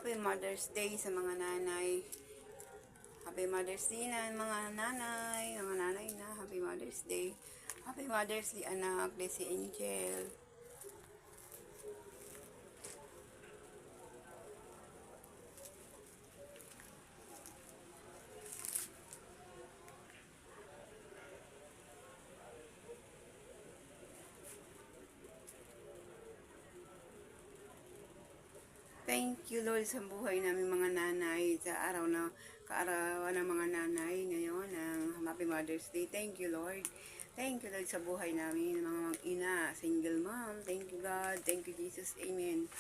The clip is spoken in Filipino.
Happy Mother's Day sa mga nanay. Happy Mother's Day na mga nanay. Mga nanay na, Happy Mother's Day. Happy Mother's Day, anak. Blessy Angel. Thank you, Lord, sa buhay namin mga nanay. Sa araw na, kaarawan ng mga nanay ngayon, ng Happy Mother's Day. Thank you, Lord. Thank you, Lord, sa buhay namin, mga ina, single mom. Thank you, God. Thank you, Jesus. Amen.